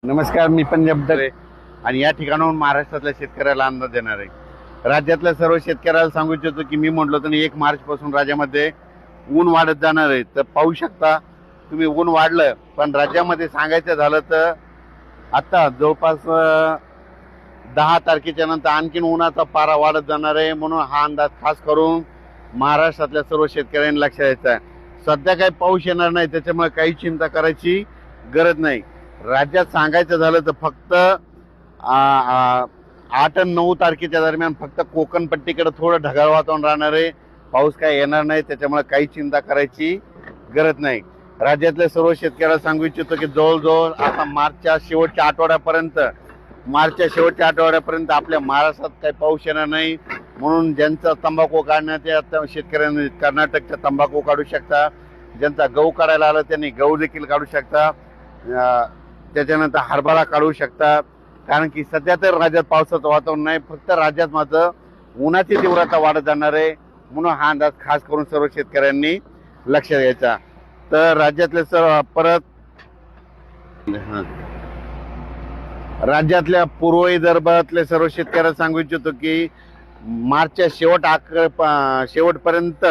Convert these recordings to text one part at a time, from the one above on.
नमस्कार, मी पंजाब दरे आणि या ठिकाणाहून महाराष्ट्रातल्या शेतकऱ्याला अंदाज देणार आहे। राज्यातल्या सर्व शेतकऱ्याला सांगू इच्छितो की मी म्हटलो तर 1 मार्च पासून राज्यामध्ये ऊन वाढत जाणार आहे। तर पाहू शकता तुम्ही, ऊन वाढलं, पण राज्यामध्ये सांगायचं झालं तर आता जवळपास 10 तारखेच्या नंतर आणखीन उन्हाचा पारा वाढत जाणार आहे। म्हणून हा अंदाज खास करून महाराष्ट्रातल्या सर्व शेतकऱ्यांनी लक्षात घ्यायचा आहे। सध्या काही पाऊस येणार नाही, त्याच्यामुळे काही चिंता करायची गरज नाही। राज्यात सांगायचं झालं तर फक्त 8 आणि 9 तारखेच्या दरम्यान फक्त कोकण पट्टीकडे थोडं ढगाळ वातावरण राहणार आहे। पाऊस काय येणार नाही, त्याच्यामुळे काही चिंता करायची गरज नाही। राज्यातल्या सर्व शेतकऱ्याला सांगू इच्छितो की जवळजवळ आता मार्चच्या शेवटच्या आठवड्यापर्यंत आपल्या महाराष्ट्रात काही पाऊस येणार नाही। म्हणून ज्यांचा तंबाखू काढण्याच्या शेतकऱ्यांनी कर्नाटकचा तंबाखू काढू शकता, ज्यांचा गहू काढायला आलं त्यांनी गहू देखील काढू शकता, त्याच्यानंतर हरभरा काढू शकता। कारण की सध्या तर राज्यात पावसाचं वातावरण नाही, फक्त राज्यात मात्र उन्हाची तीव्रता वाढत जाणार आहे। म्हणून हा अंदाज खास करून सर्व शेतकऱ्यांनी लक्षात घ्यायचा। तर राज्यातले राज्यातल्या पूर्व विदर्भातले सर्व शेतकऱ्यांना सांगू इच्छितो की मार्चच्या शेवटपर्यंत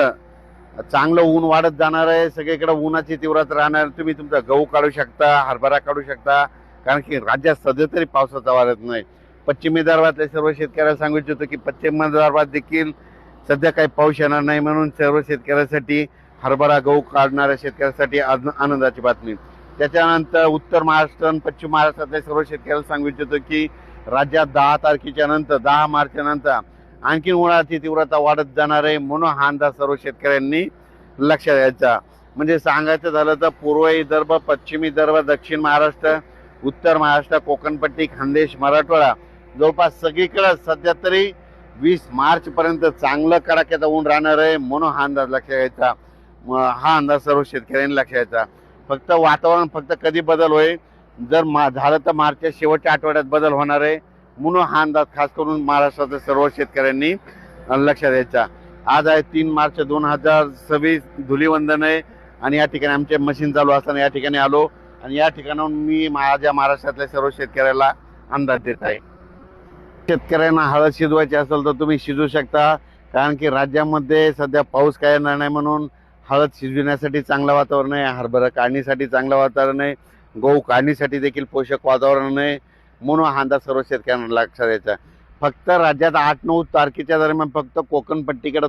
चांगलं ऊन वाढत जाणार आहे। सगळीकडे उन्हाची तीव्रता राहणार। तुम्ही तुमचा गहू काढू शकता, हरभरा काढू शकता, कारण की राज्यात सध्या तरी पावसाचा वाढत नाही। पश्चिम विदर्भातल्या सर्व शेतकऱ्यांना सांगू इच्छितो की पश्चिम विदर्भात देखील सध्या काही पाऊस येणार नाही। म्हणून सर्व शेतकऱ्यांसाठी हरभरा गहू काढणाऱ्या शेतकऱ्यांसाठी आनंदाची बातमी। त्याच्यानंतर उत्तर महाराष्ट्र आणि पश्चिम महाराष्ट्रातल्या सर्व शेतकऱ्यांना सांगू इच्छितो की राज्यात 10 मार्चच्या नंतर आणखी उन्हाची तीव्रता वाढत जाणार आहे। म्हणून हा अंदाज सर्व शेतकऱ्यांनी लक्षात घ्यायचा। म्हणजे सांगायचं झालं तर पूर्व विदर्भ, पश्चिम विदर्भ, दक्षिण महाराष्ट्र, उत्तर महाराष्ट्र, कोकणपट्टी, खानदेश, मराठवाडा जवळपास सगळीकडे सध्या तरी 20 मार्च पर्यंत चांगलं कडाक्याचं ऊन राहणार आहे। म्हणून हा अंदाज लक्षात घ्यायचा। हा अंदाज सर्व शेतकऱ्यांनी लक्षात घ्यायचा। फक्त वातावरण फक्त कधी बदल होईल, जर झालं तर मार्चच्या शेवटच्या आठवड्यात बदल होणार आहे। म्हणून हा अंदाज खास करून महाराष्ट्रातल्या सर्व शेतकऱ्यांनी लक्षात द्यायचा। आज आहे 3 मार्च 2026, धुलीवंदन आहे आणि या ठिकाणी आमचे मशीन चालू असताना या ठिकाणी आलो आणि या ठिकाणाहून मी माझ्या महाराष्ट्रातल्या सर्व शेतकऱ्याला अंदाज देत आहे। शेतकऱ्यांना हळद शिजवायची असेल तर तुम्ही शिजवू शकता, कारण की राज्यामध्ये सध्या पाऊस काय येणार नाही। म्हणून हळद शिजविण्यासाठी चांगलं वातावरण आहे, हरभरा काढणीसाठी चांगलं वातावरण आहे, गहू काढणीसाठी देखील पोषक वातावरण आहे। म्हणून हा अंदाज सर्व शेतकऱ्यांना लक्षात द्यायचा। फक्त राज्यात 8-9 तारखेच्या दरम्यान फक्त कोकण पट्टीकडे